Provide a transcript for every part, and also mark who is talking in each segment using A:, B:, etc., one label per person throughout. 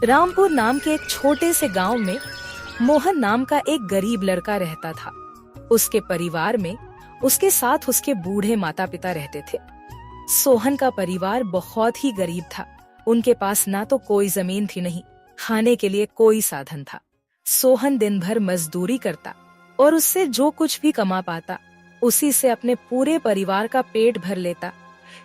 A: रामपुर नाम के एक छोटे से गांव में मोहन नाम का एक गरीब लड़का रहता था। उसके परिवार में उसके साथ उसके बूढ़े माता पिता रहते थे। सोहन का परिवार बहुत ही गरीब था। उनके पास ना तो कोई जमीन थी, नहीं खाने के लिए कोई साधन था। सोहन दिन भर मजदूरी करता और उससे जो कुछ भी कमा पाता उसी से अपने पूरे परिवार का पेट भर लेता।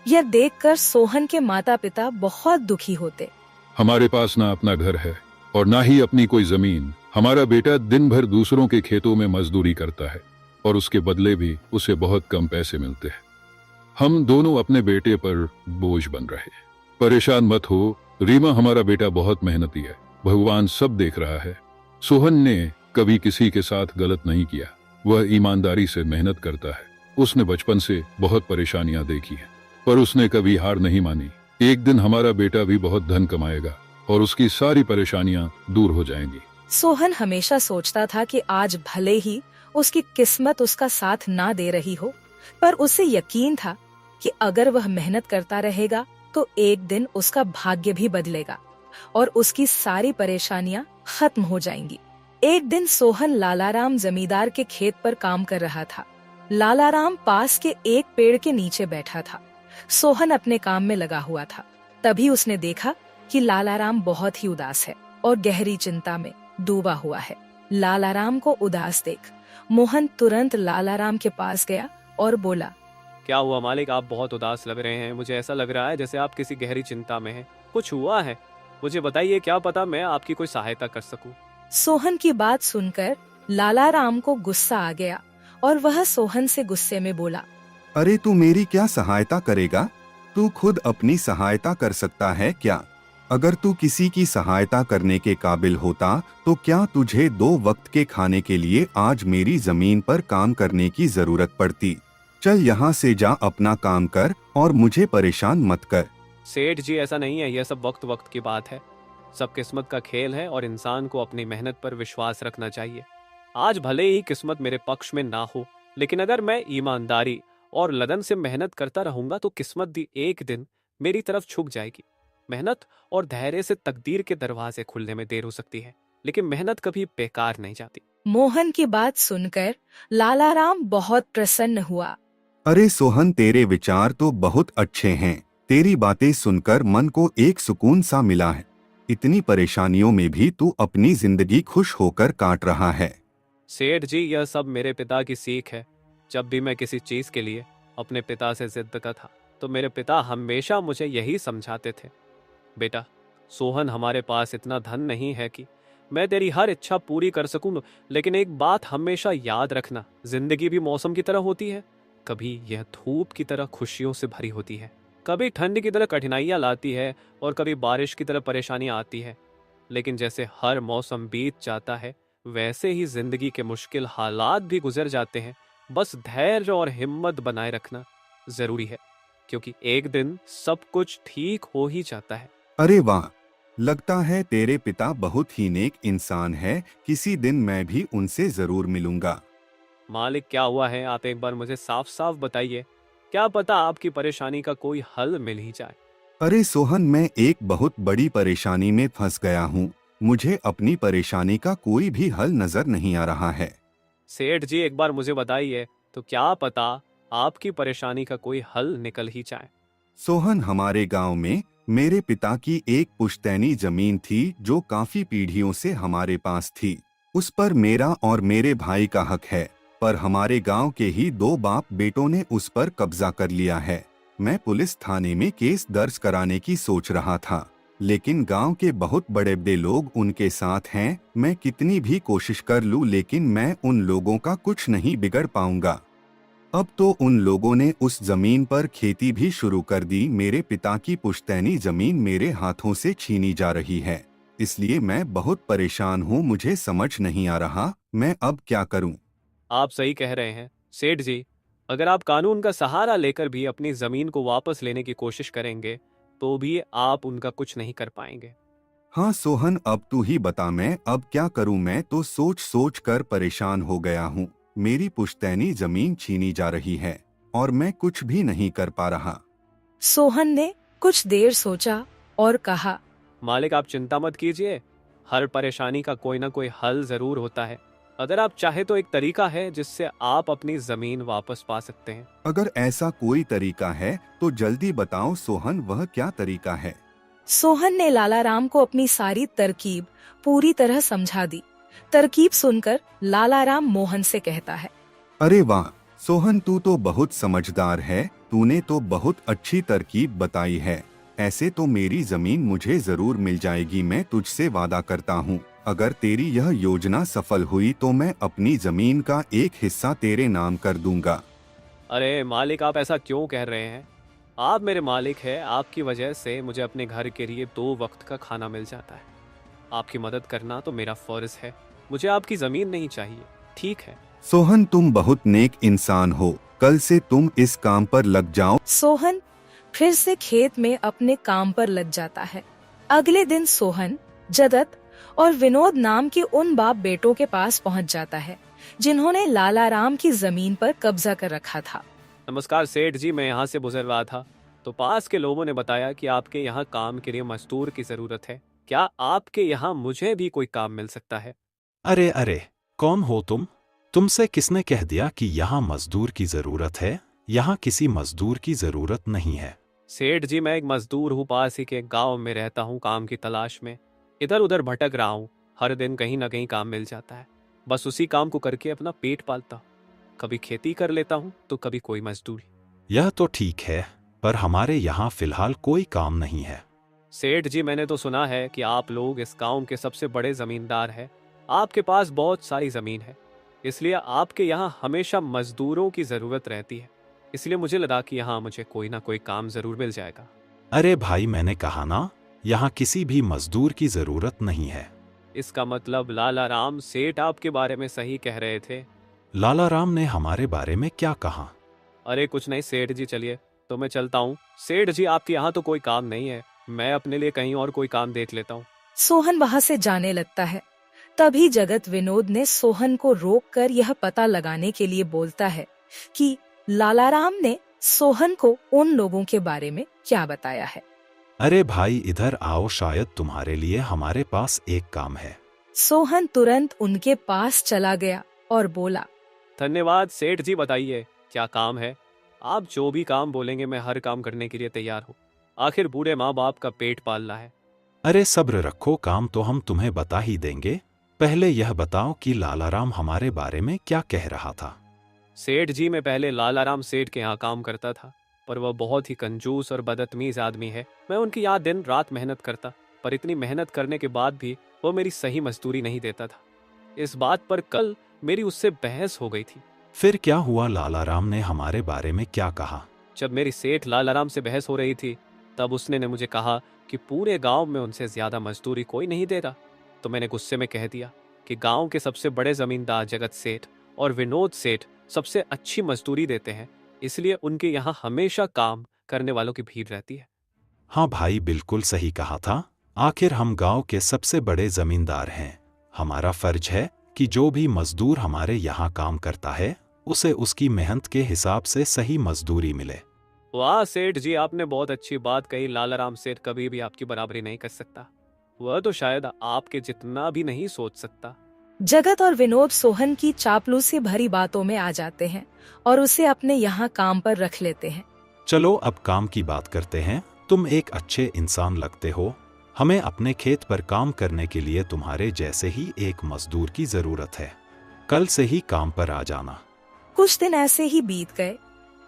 A: यह देखकर सोहन के माता पिता बहुत दुखी होते।
B: हमारे पास ना अपना घर है और ना ही अपनी कोई जमीन। हमारा बेटा दिन भर दूसरों के खेतों में मजदूरी करता है और उसके बदले भी उसे बहुत कम पैसे मिलते हैं। हम दोनों अपने बेटे पर बोझ बन रहे। परेशान मत हो रीमा, हमारा बेटा बहुत मेहनती है, भगवान सब देख रहा है। सोहन ने कभी किसी के साथ गलत नहीं किया, वह ईमानदारी से मेहनत करता है। उसने बचपन से बहुत परेशानियां देखी हैं, पर उसने कभी हार नहीं मानी। एक दिन हमारा बेटा भी बहुत धन कमाएगा और उसकी सारी परेशानियां दूर हो जाएंगी।
A: सोहन हमेशा सोचता था कि आज भले ही उसकी किस्मत उसका साथ ना दे रही हो, पर उसे यकीन था कि अगर वह मेहनत करता रहेगा तो एक दिन उसका भाग्य भी बदलेगा और उसकी सारी परेशानियां खत्म हो जाएंगी। एक दिन सोहन लालाराम जमींदार के खेत पर काम कर रहा था। लालाराम पास के एक पेड़ के नीचे बैठा था। सोहन अपने काम में लगा हुआ था। तभी उसने देखा कि लालाराम बहुत ही उदास है और गहरी चिंता में डूबा हुआ है। लालाराम को उदास देख मोहन तुरंत लालाराम के पास गया और बोला,
C: क्या हुआ मालिक, आप बहुत उदास लग रहे हैं। मुझे ऐसा लग रहा है जैसे आप किसी गहरी चिंता में हैं। कुछ हुआ है? मुझे बताइए, क्या पता मैं आपकी कोई सहायता कर सकूं।
A: सोहन की बात सुनकर लालाराम को गुस्सा आ गया और वह सोहन से गुस्से में बोला,
D: अरे तू मेरी क्या सहायता करेगा? तू खुद अपनी सहायता कर सकता है क्या? अगर तू किसी की सहायता करने के काबिल होता तो क्या तुझे 2 वक्त के खाने के लिए आज मेरी जमीन पर काम करने की जरूरत पड़ती? चल यहाँ से जा, अपना काम कर और मुझे परेशान मत कर।
C: सेठ जी, ऐसा नहीं है, यह सब वक्त वक्त की बात है। सब किस्मत का खेल है और इंसान को अपनी मेहनत पर विश्वास रखना चाहिए। आज भले ही किस्मत मेरे पक्ष में ना हो, लेकिन अगर मैं ईमानदारी और लगन से मेहनत करता रहूंगा तो किस्मत भी एक दिन मेरी तरफ झुक जाएगी। मेहनत और धैर्य से तकदीर के दरवाजे खुलने में देर हो सकती है, लेकिन मेहनत कभी बेकार नहीं जाती।
A: मोहन की बात सुनकर लालाराम बहुत प्रसन्न हुआ।
D: अरे सोहन, तेरे विचार तो बहुत अच्छे हैं। तेरी बातें सुनकर मन को एक सुकून सा मिला है। इतनी परेशानियों में भी तू अपनी जिंदगी खुश होकर काट रहा है।
C: सेठ जी, यह सब मेरे पिता की सीख है। जब भी मैं किसी चीज के लिए अपने पिता से जिद करता था तो मेरे पिता हमेशा मुझे यही समझाते थे, बेटा सोहन, हमारे पास इतना धन नहीं है कि मैं तेरी हर इच्छा पूरी कर सकूं, लेकिन एक बात हमेशा याद रखना, जिंदगी भी मौसम की तरह होती है। कभी यह धूप की तरह खुशियों से भरी होती है, कभी ठंड की तरह कठिनाइयां लाती है और कभी बारिश की तरह परेशानियां आती है। लेकिन जैसे हर मौसम बीत जाता है वैसे ही जिंदगी के मुश्किल हालात भी गुजर जाते हैं। बस धैर्य और हिम्मत बनाए रखना जरूरी है, क्योंकि एक दिन सब कुछ ठीक हो ही जाता है।
D: अरे वाह, लगता है तेरे पिता बहुत ही नेक इंसान है। किसी दिन मैं भी उनसे जरूर मिलूंगा।
C: मालिक, क्या हुआ है? आप एक बार मुझे साफ साफ बताइए, क्या पता आपकी परेशानी का कोई हल मिल ही जाए।
D: अरे सोहन, मैं एक बहुत बड़ी परेशानी में फंस गया हूँ। मुझे अपनी परेशानी का कोई भी हल नजर नहीं आ रहा है।
C: सेठ जी, एक बार मुझे बताइए तो क्या पता आपकी परेशानी का कोई हल निकल ही जाए।
D: सोहन, हमारे गांव में मेरे पिता की एक पुश्तैनी जमीन थी जो काफी पीढ़ियों से हमारे पास थी। उस पर मेरा और मेरे भाई का हक है, पर हमारे गांव के ही 2 बाप बेटों ने उस पर कब्जा कर लिया है। मैं पुलिस थाने में केस दर्ज कराने की सोच रहा था, लेकिन गांव के बहुत बड़े बड़े लोग उनके साथ हैं। मैं कितनी भी कोशिश कर लूं, लेकिन मैं उन लोगों का कुछ नहीं बिगड़ पाऊंगा। अब तो उन लोगों ने उस जमीन पर खेती भी शुरू कर दी। मेरे पिता की पुश्तैनी जमीन मेरे हाथों से छीनी जा रही है, इसलिए मैं बहुत परेशान हूँ। मुझे समझ नहीं आ रहा मैं अब क्या करूँ।
C: आप सही कह रहे हैं सेठ जी, अगर आप कानून का सहारा लेकर भी अपनी जमीन को वापस लेने की कोशिश करेंगे तो भी आप उनका कुछ नहीं कर पाएंगे।
D: हाँ सोहन, अब तू ही बता, मैं अब क्या करूँ? मैं तो सोच सोच कर परेशान हो गया हूँ। मेरी पुश्तैनी जमीन छीनी जा रही है और मैं कुछ भी नहीं कर पा रहा।
A: सोहन ने कुछ देर सोचा और कहा,
C: मालिक आप चिंता मत कीजिए, हर परेशानी का कोई ना कोई हल जरूर होता है। अगर आप चाहे तो एक तरीका है जिससे आप अपनी जमीन वापस पा सकते हैं।
D: अगर ऐसा कोई तरीका है तो जल्दी बताओ सोहन, वह क्या तरीका है?
A: सोहन ने लालाराम को अपनी सारी तरकीब पूरी तरह समझा दी। तरकीब सुनकर लालाराम मोहन से कहता है,
D: अरे वाह सोहन, तू तो बहुत समझदार है, तूने तो बहुत अच्छी तरकीब बताई है। ऐसे तो मेरी जमीन मुझे जरूर मिल जाएगी, मैं तुझसे वादा करता हूँ। अगर तेरी यह योजना सफल हुई तो मैं अपनी जमीन का एक हिस्सा तेरे नाम कर दूंगा।
C: अरे मालिक, आप ऐसा क्यों कह रहे हैं? आप मेरे मालिक हैं, आपकी वजह से मुझे अपने घर के लिए 2 वक्त का खाना मिल जाता है। आपकी मदद करना तो मेरा फर्ज है, मुझे आपकी जमीन नहीं चाहिए, ठीक है?
D: सोहन तुम बहुत नेक इंसान हो, कल से तुम इस काम पर लग जाओ।
A: सोहन फिर से खेत में अपने काम पर लग जाता है। अगले दिन सोहन जगत और विनोद नाम के उन बाप बेटों के पास पहुंच जाता है जिन्होंने लालाराम की जमीन पर कब्जा कर रखा था।
C: नमस्कार सेठ जी, मैं यहाँ से गुजर रहा था तो पास के लोगों ने बताया कि आपके यहाँ काम के लिए मजदूर की जरूरत है। क्या आपके यहाँ मुझे भी कोई काम मिल सकता है?
E: अरे अरे, कौन हो तुम? तुमसे किसने कह दिया कि यहाँ मजदूर की जरूरत है? यहाँ किसी मजदूर की जरूरत नहीं है।
C: सेठ जी, मैं एक मजदूर हूँ, पास ही के गांव में रहता हूँ, काम की तलाश में इधर उधर भटक रहा हूँ। हर दिन कहीं ना कहीं काम मिल जाता है, बस उसी काम को करके अपना पेट पालता हूँ। कभी खेती कर लेता हूँ तो कभी कोई मजदूरी।
E: यह तो ठीक है, पर हमारे यहाँ फिलहाल कोई काम नहीं है।
C: सेठ जी, मैंने तो सुना है कि आप लोग इस गांव के सबसे बड़े जमींदार हैं, आपके पास बहुत सारी जमीन है, इसलिए आपके यहाँ हमेशा मजदूरों की जरूरत रहती है। इसलिए मुझे लगा कि यहाँ मुझे कोई ना कोई काम जरूर मिल जाएगा।
E: अरे भाई, मैंने कहा ना, यहाँ किसी भी मजदूर की जरूरत नहीं है।
C: इसका मतलब लालाराम सेठ आपके बारे में सही कह रहे थे?
E: लालाराम ने हमारे बारे में क्या कहा?
C: अरे कुछ नहीं सेठ जी, चलिए तो मैं चलता हूँ। सेठ जी, आपके यहाँ तो कोई काम नहीं है, मैं अपने लिए कहीं और कोई काम देख लेता हूँ।
A: सोहन वहाँ से जाने लगता है। तभी जगत विनोद ने सोहन को रोककर यह पता लगाने के लिए बोलता है कि लालाराम ने सोहन को उन लोगों के बारे में क्या बताया है।
E: अरे भाई, इधर आओ, शायद तुम्हारे लिए हमारे पास एक काम है।
A: सोहन तुरंत उनके पास चला गया और बोला,
C: धन्यवाद सेठ जी, बताइए क्या काम है? आप जो भी काम बोलेंगे मैं हर काम करने के लिए तैयार हूँ, आखिर बूढ़े माँ बाप का पेट पालना है।
E: अरे सब्र रखो, काम तो हम तुम्हें बता ही देंगे। पहले यह बताओ कि लालाराम हमारे बारे में क्या कह रहा था।
C: सेठ जी, मैं पहले लालाराम सेठ के यहाँ काम करता था, पर वह बहुत ही कंजूस और बदतमीज आदमी है। मैं उनकी यहाँ दिन रात मेहनत करता, पर इतनी मेहनत करने के बाद भी वो मेरी सही मजदूरी नहीं देता था। इस बात पर कल मेरी उससे बहस हो गई थी।
E: फिर क्या हुआ? लालाराम ने हमारे बारे में क्या कहा?
C: जब मेरी सेठ लालाराम से बहस हो रही थी तब उसने ने मुझे कहा कि पूरे गांव में उनसे ज्यादा मजदूरी कोई नहीं दे रहा। तो मैंने गुस्से में कह दिया कि गांव के सबसे बड़े जमींदार जगत सेठ और विनोद सेठ सबसे अच्छी मजदूरी देते हैं, इसलिए उनके यहाँ हमेशा काम करने वालों की भीड़ रहती है।
E: हाँ भाई, बिल्कुल सही कहा था। आखिर हम गांव के सबसे बड़े जमींदार हैं। हमारा फर्ज है कि जो भी मजदूर हमारे यहाँ काम करता है उसे उसकी मेहनत के हिसाब से सही मजदूरी मिले।
C: वाह सेठ जी, आपने बहुत अच्छी बात कही। लालाराम सेठ कभी भी आपकी बराबरी नहीं कर सकता, वह तो शायद आपके जितना भी नहीं सोच सकता।
A: जगत और विनोद सोहन की चापलूसी भरी बातों में आ जाते हैं और उसे अपने यहाँ काम पर रख लेते हैं।
E: चलो अब काम की बात करते हैं। तुम एक अच्छे इंसान लगते हो, हमें अपने खेत पर काम करने के लिए तुम्हारे जैसे ही एक मजदूर की जरूरत है। कल से ही काम पर आ जाना।
A: कुछ दिन ऐसे ही बीत गए।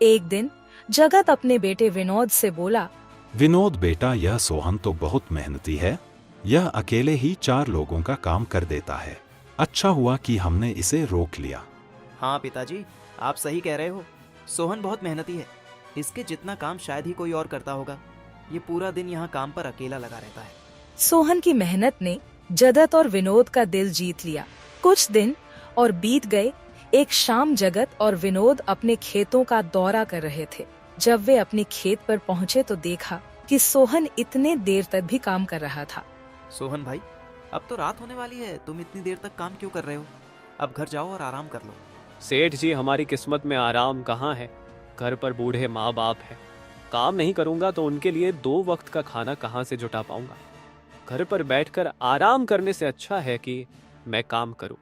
A: एक दिन जगत अपने बेटे विनोद से बोला,
E: विनोद बेटा, यह सोहन तो बहुत मेहनती है, यह अकेले ही 4 लोगों का काम कर देता है। अच्छा हुआ कि हमने इसे रोक लिया।
F: हाँ पिताजी, आप सही कह रहे हो। सोहन बहुत मेहनती है, इसके जितना काम शायद ही कोई और करता होगा। ये पूरा दिन यहाँ काम पर अकेला लगा रहता है।
A: सोहन की मेहनत ने जगत और विनोद का दिल जीत लिया। कुछ दिन और बीत गए। एक शाम जगत और विनोद अपने खेतों का दौरा कर रहे थे। जब वे अपने खेत पर पहुँचे तो देखा कि सोहन इतने देर तक भी काम कर रहा था।
F: सोहन भाई, अब तो रात होने वाली है, तुम इतनी देर तक काम क्यों कर रहे हो? अब घर जाओ और आराम कर लो।
C: सेठ जी, हमारी किस्मत में आराम कहाँ है? घर पर बूढ़े माँ बाप है, काम नहीं करूँगा तो उनके लिए 2 वक्त का खाना कहाँ से जुटा पाऊंगा? घर पर बैठकर आराम करने से अच्छा है कि मैं काम करूं।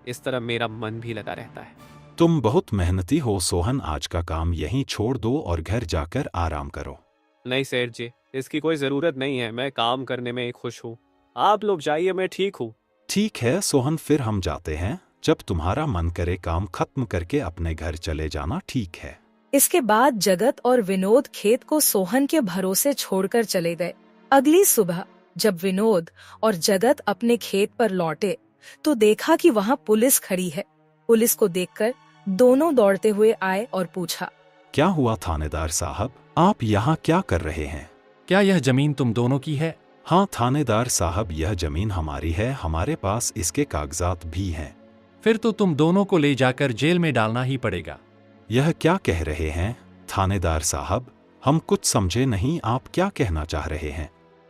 C: इस तरह मेरा मन भी लगा रहता है।
E: तुम बहुत मेहनती हो सोहन, आज का काम यहीं छोड़ दो और घर जाकर आराम करो।
C: नहीं सेठ जी, इसकी कोई जरूरत नहीं है। मैं काम करने में खुश हूँ। आप लोग जाइए, मैं ठीक हूँ।
E: ठीक है सोहन, फिर हम जाते हैं। जब तुम्हारा मन करे काम खत्म करके अपने घर चले जाना, ठीक है।
A: इसके बाद जगत और विनोद खेत को सोहन के भरोसे छोड़कर चले गए। अगली सुबह जब विनोद और जगत अपने खेत पर लौटे तो देखा कि वहाँ पुलिस खड़ी है। पुलिस को देखकर दोनों दौड़ते हुए आए और पूछा,
E: क्या हुआ थानेदार साहब, आप यहाँ क्या कर रहे हैं?
G: क्या यह जमीन तुम दोनों की है?
E: हाँ थानेदार साहब, यह जमीन हमारी है, हमारे पास इसके कागजात भी हैं।
G: फिर तो तुम दोनों को ले जाकर जेल में डालना ही पड़ेगा।
E: यह क्या कह रहे हैं थानेदार साहब, हम कुछ समझे नहीं, आप क्या कहना चाह रहे हैं?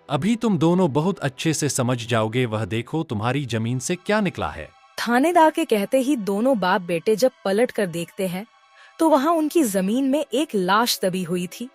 G: अभी तुम दोनों बहुत अच्छे से समझ जाओगे। वह देखो तुम्हारी जमीन से क्या निकला है।
A: थानेदार के कहते ही दोनों बाप बेटे जब पलट कर देखते हैं तो वहाँ उनकी जमीन में एक लाश दबी हुई थी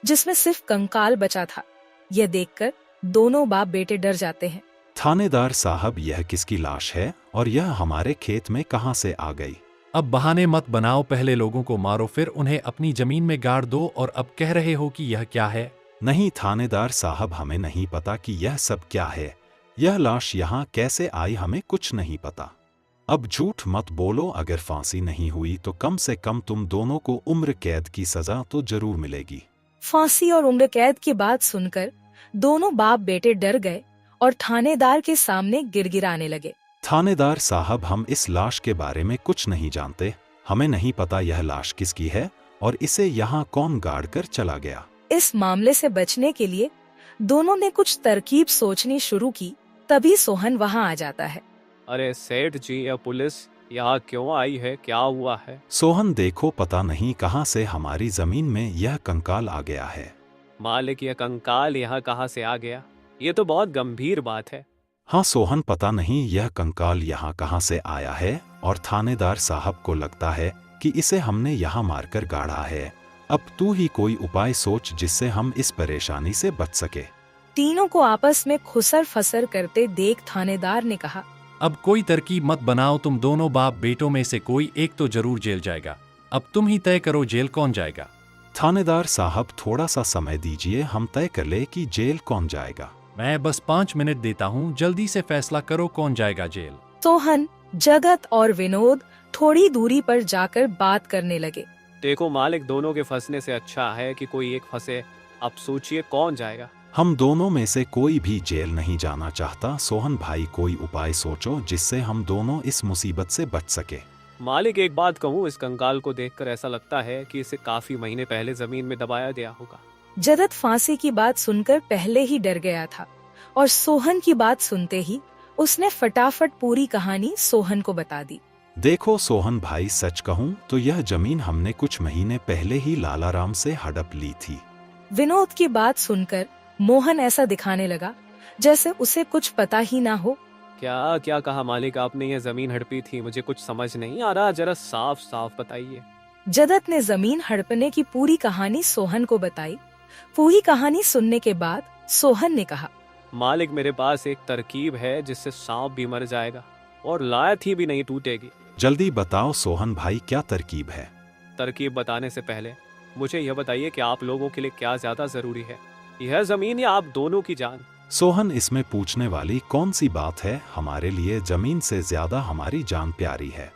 A: जिसमें सिर्फ कंकाल बचा था। यह देखकर दोनों बाप बेटे डर जाते हैं।
E: थानेदार साहब, यह किसकी लाश है और यह हमारे खेत में कहाँ से आ गई?
G: अब बहाने मत बनाओ, पहले लोगों को मारो फिर उन्हें अपनी जमीन में गाड़ दो और अब कह रहे हो कि यह क्या है?
E: नहीं थानेदार साहब, हमें नहीं पता कि यह सब क्या है। यह लाश यहाँ कैसे आई, हमें कुछ नहीं पता। अब झूठ मत बोलो, अगर फांसी नहीं हुई तो कम से कम तुम दोनों को उम्र कैद की सजा तो जरूर मिलेगी।
A: फांसी और उम्र कैद की बात सुनकर दोनों बाप बेटे डर गए और थानेदार के सामने गिड़गिड़ाने लगे।
E: थानेदार साहब, हम इस लाश के बारे में कुछ नहीं जानते। हमें नहीं पता यह लाश किसकी है और इसे यहाँ कौन गाड़ कर चला गया।
A: इस मामले से बचने के लिए दोनों ने कुछ तरकीब सोचनी शुरू की। तभी सोहन वहाँ आ जाता है।
C: अरे सेठ जी, यह पुलिस यहाँ क्यों आई है? क्या हुआ है?
E: सोहन देखो, पता नहीं कहाँ से हमारी जमीन में यह कंकाल आ गया है।
C: मालिक, यह कंकाल यहाँ कहाँ से आ गया? ये तो बहुत गंभीर बात है।
E: हाँ सोहन, पता नहीं यह कंकाल यहाँ कहाँ से आया है और थानेदार साहब को लगता है कि इसे हमने यहाँ मारकर गाड़ा है। अब तू ही कोई उपाय सोच जिससे हम इस परेशानी से बच सके।
A: तीनों को आपस में खुसर फसर करते देख थानेदार ने कहा,
G: अब कोई तरकीब मत बनाओ, तुम दोनों बाप बेटों में से कोई एक तो जरूर जेल जाएगा। अब तुम ही तय करो जेल कौन जाएगा।
E: थानेदार साहब, थोड़ा सा समय दीजिए, हम तय कर ले कि जेल कौन जाएगा।
G: मैं बस 5 मिनट देता हूँ, जल्दी से फैसला करो कौन जाएगा जेल।
A: सोहन, जगत और विनोद थोड़ी दूरी पर जाकर बात करने लगे।
C: देखो मालिक, दोनों के फंसने से अच्छा है कि कोई एक फंसे। अब सोचिए कौन जाएगा।
E: हम दोनों में से कोई भी जेल नहीं जाना चाहता। सोहन भाई, कोई उपाय सोचो जिससे हम दोनों इस मुसीबत से बच सके।
C: मालिक, एक बात कहूँ, इस कंकाल को देखकर ऐसा लगता है कि इसे काफी महीने पहले जमीन में दबाया गया होगा।
A: जगत फांसी की बात सुनकर पहले ही डर गया था और सोहन की बात सुनते ही उसने फटाफट पूरी कहानी सोहन को बता दी।
E: देखो सोहन भाई, सच कहूँ तो यह जमीन हमने कुछ महीने पहले ही लालाराम से हड़प ली थी।
A: विनोद की बात सुनकर मोहन ऐसा दिखाने लगा जैसे उसे कुछ पता ही ना हो।
C: क्या क्या कहा मालिक आपने? ये जमीन हड़पी थी, मुझे कुछ समझ नहीं आ रहा, जरा साफ साफ बताइए।
A: जगत ने जमीन हड़पने की पूरी कहानी सोहन को बताई। पूरी कहानी सुनने के बाद सोहन ने कहा,
C: मालिक, मेरे पास एक तरकीब है जिससे सांप भी मर जाएगा और लायत ही भी नहीं टूटेगी।
E: जल्दी बताओ सोहन भाई, क्या तरकीब है?
C: तरकीब बताने से पहले मुझे यह बताइए कि आप लोगों के लिए क्या ज्यादा जरूरी है, यह जमीन या आप दोनों की जान?
E: सोहन, इसमें पूछने वाली कौन सी बात है? हमारे लिए जमीन से ज्यादा हमारी जान प्यारी है।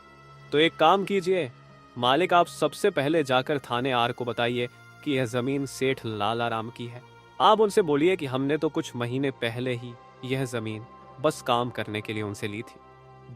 C: तो एक काम कीजिए मालिक, आप सबसे पहले जाकर थाने आर को बताइए कि यह जमीन सेठ लालाराम की है। आप उनसे बोलिए कि हमने तो कुछ महीने पहले ही यह जमीन बस काम करने के लिए उनसे ली थी,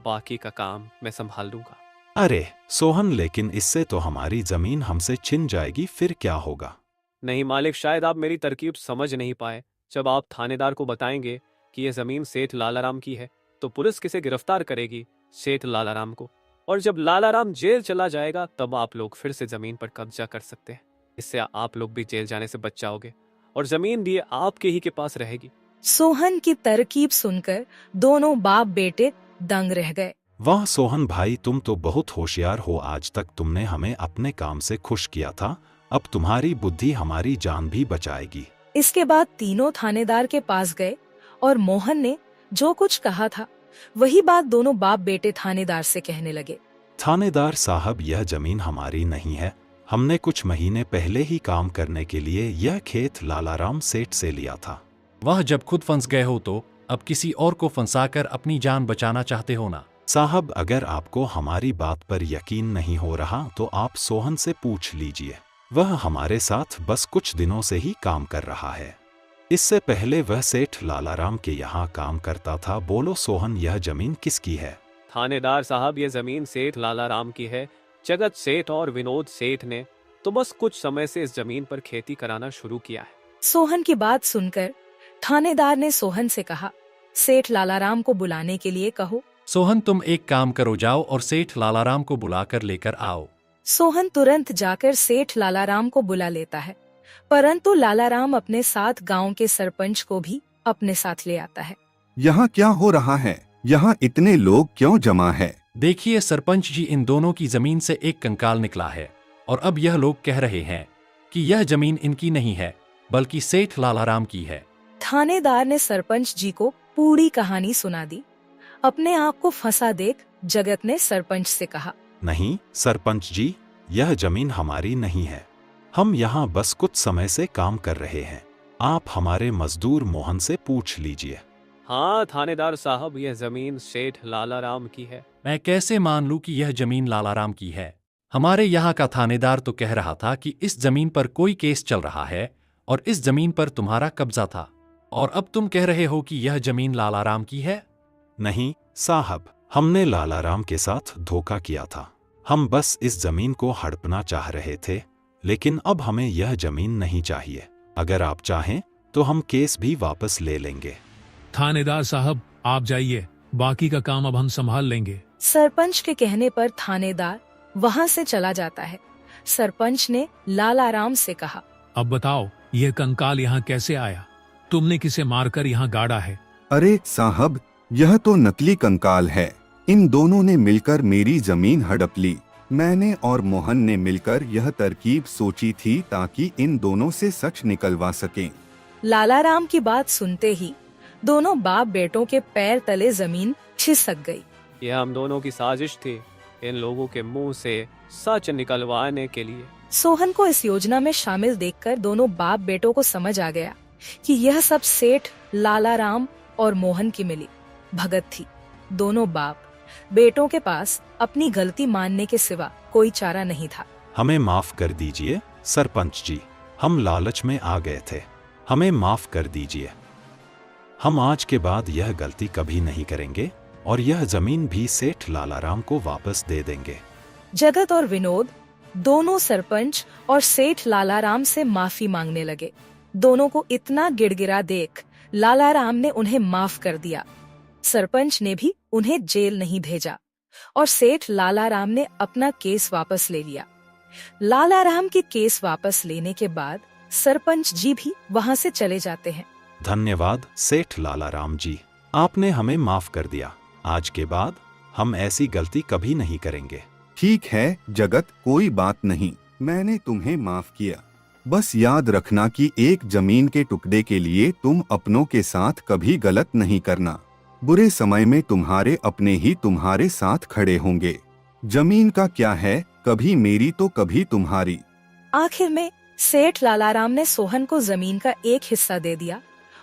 C: बाकी का काम मैं संभाल लूंगा।
E: अरे सोहन, लेकिन इससे तो हमारी जमीन हमसे छिन जाएगी, फिर क्या होगा?
C: नहीं मालिक, शायद आप मेरी तरकीब समझ नहीं पाए। जब आप थानेदार को बताएंगे कि यह जमीन सेठ लालाराम की है तो पुलिस किसे गिरफ्तार करेगी? सेठ लालाराम को। और जब लालाराम जेल चला जाएगा तब आप लोग फिर से जमीन पर कब्जा कर सकते हैं। इससे आप लोग भी जेल जाने से बच जाओगे और जमीन भी आपके ही के पास रहेगी।
A: सोहन की तरकीब सुनकर दोनों बाप बेटे दंग रह गए।
E: वाह सोहन भाई, तुम तो बहुत होशियार हो। आज तक तुमने हमें अपने काम से खुश किया था, अब तुम्हारी बुद्धि हमारी जान भी बचाएगी।
A: इसके बाद तीनों थानेदार के पास गए और मोहन ने जो कुछ कहा था वही बात दोनों बाप बेटे थानेदार से कहने लगे।
E: थानेदार साहब, यह जमीन हमारी नहीं है। हमने कुछ महीने पहले ही काम करने के लिए यह खेत लालाराम सेठ से लिया था।
G: वह जब खुद फंस गए हो तो अब किसी और को फंसाकर अपनी जान बचाना चाहते हो ना?
E: साहब, अगर आपको हमारी बात पर यकीन नहीं हो रहा तो आप सोहन से पूछ लीजिए। वह हमारे साथ बस कुछ दिनों से ही काम कर रहा है। इससे पहले वह सेठ लालाराम के यहाँ काम करता था। बोलो सोहन, यह जमीन किसकी है?
C: थानेदार साहब, ये जमीन सेठ लालाराम की है। जगत सेठ और विनोद सेठ ने तो बस कुछ समय से इस जमीन पर खेती कराना शुरू किया है।
A: सोहन की बात सुनकर थानेदार ने सोहन से कहा, सेठ लालाराम को बुलाने के लिए कहो।
G: सोहन, तुम एक काम करो, जाओ और सेठ लालाराम को बुलाकर लेकर आओ।
A: सोहन तुरंत जाकर सेठ लालाराम को बुला लेता है, परंतु लालाराम अपने साथ गांव के सरपंच को भी अपने साथ ले आता है।
D: यहाँ क्या हो रहा है? यहाँ इतने लोग क्यों जमा है?
G: देखिए सरपंच जी, इन दोनों की जमीन से एक कंकाल निकला है और अब यह लोग कह रहे हैं कि यह जमीन इनकी नहीं है बल्कि सेठ लालाराम की है।
A: थानेदार ने सरपंच जी को पूरी कहानी सुना दी। अपने आप को फंसा देख जगत ने सरपंच से कहा,
E: नहीं सरपंच जी, यह जमीन हमारी नहीं है। हम यहाँ बस कुछ समय से काम कर रहे हैं। आप हमारे मजदूर मोहन से पूछ लीजिए।
C: हाँ थानेदार साहब, यह जमीन सेठ लालाराम की है।
G: मैं कैसे मान लूं कि यह जमीन लालाराम की है? हमारे यहाँ का थानेदार तो कह रहा था कि इस जमीन पर कोई केस चल रहा है और इस जमीन पर तुम्हारा कब्जा था, और अब तुम कह रहे हो कि यह जमीन लालाराम की है।
E: नहीं साहब, हमने लालाराम के साथ धोखा किया था। हम बस इस जमीन को हड़पना चाह रहे थे, लेकिन अब हमें यह जमीन नहीं चाहिए। अगर आप चाहें तो हम केस भी वापस ले लेंगे।
H: थानेदार साहब, आप जाइए, बाकी का काम अब हम संभाल लेंगे।
A: सरपंच के कहने पर थानेदार वहां से चला जाता है। सरपंच ने लालाराम से कहा,
H: अब बताओ, यह कंकाल यहाँ कैसे आया? तुमने किसे मारकर यहाँ गाड़ा है?
D: अरे साहब, यह तो नकली कंकाल है। इन दोनों ने मिलकर मेरी जमीन हड़प ली। मैंने और मोहन ने मिलकर यह तरकीब सोची थी ताकि इन दोनों से सच निकलवा सकें।
A: लालाराम की बात सुनते ही दोनों बाप बेटों के पैर तले जमीन खिसक गई।
C: यह हम दोनों की साजिश थी, इन लोगों के मुंह से सच निकलवाने के लिए।
A: सोहन को इस योजना में शामिल देखकर दोनों बाप बेटों को समझ आ गया कि यह सब सेठ लालाराम और मोहन की मिली भगत थी। दोनों बाप बेटों के पास अपनी गलती मानने के सिवा कोई चारा नहीं था।
E: हमें माफ कर दीजिए सरपंच जी, हम लालच में आ गए थे। हमें माफ कर दीजिए। हम आज के बाद यह गलती कभी नहीं करेंगे और यह जमीन भी सेठ लालाराम को वापस दे देंगे।
A: जगत और विनोद दोनों सरपंच और सेठ लालाराम से माफी मांगने लगे। दोनों को इतना गिड़गिड़ा देख लालाराम ने उन्हें माफ कर दिया। सरपंच ने भी उन्हें जेल नहीं भेजा और सेठ लालाराम ने अपना केस वापस ले लिया। लालाराम के केस वापस लेने के बाद सरपंच जी भी वहां से चले जाते हैं।
E: धन्यवाद सेठ लालाराम जी, आपने हमें माफ कर दिया। आज के बाद हम ऐसी गलती कभी नहीं करेंगे।
D: ठीक है जगत, कोई बात नहीं, मैंने तुम्हें माफ किया। बस याद रखना कि एक जमीन के टुकड़े के लिए तुम अपनों के साथ कभी गलत नहीं करना। बुरे समय में तुम्हारे अपने ही तुम्हारे साथ खड़े होंगे। जमीन का क्या है, कभी मेरी तो कभी तुम्हारी।
A: आखिर में सेठ लालाराम ने सोहन को जमीन का एक हिस्सा दे दिया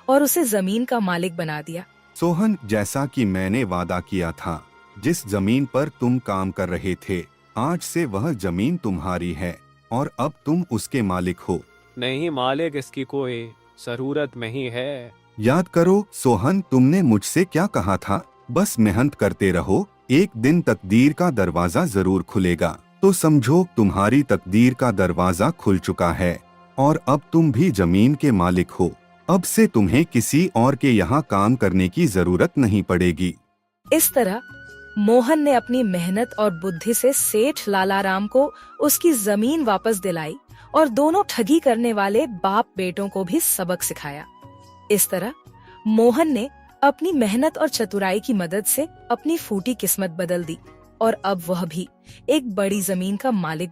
A: और उसे जमीन का मालिक बना दिया।
D: सोहन, जैसा कि मैंने वादा किया था, जिस जमीन पर तुम काम कर रहे थे, आज से वह जमीन तुम्हारी है और अब तुम उसके मालिक हो।
C: नहीं मालिक, इसकी कोई जरूरत नहीं है।
D: याद करो सोहन, तुमने मुझसे क्या कहा था? बस मेहनत करते रहो, एक दिन तकदीर का दरवाजा जरूर खुलेगा। तो समझो तुम्हारी तकदीर का दरवाजा खुल चुका है और अब तुम भी जमीन के मालिक हो। अब से तुम्हें किसी और के यहाँ काम करने की जरूरत नहीं पड़ेगी।
A: इस तरह मोहन ने अपनी मेहनत और बुद्धि से सेठ लालाराम को उसकी जमीन वापस दिलाई और दोनों ठगी करने वाले बाप बेटों को भी सबक सिखाया। इस तरह मोहन ने अपनी मेहनत और चतुराई की मदद से अपनी फूटी किस्मत बदल दी और अब वह भी एक बड़ी जमीन का मालिक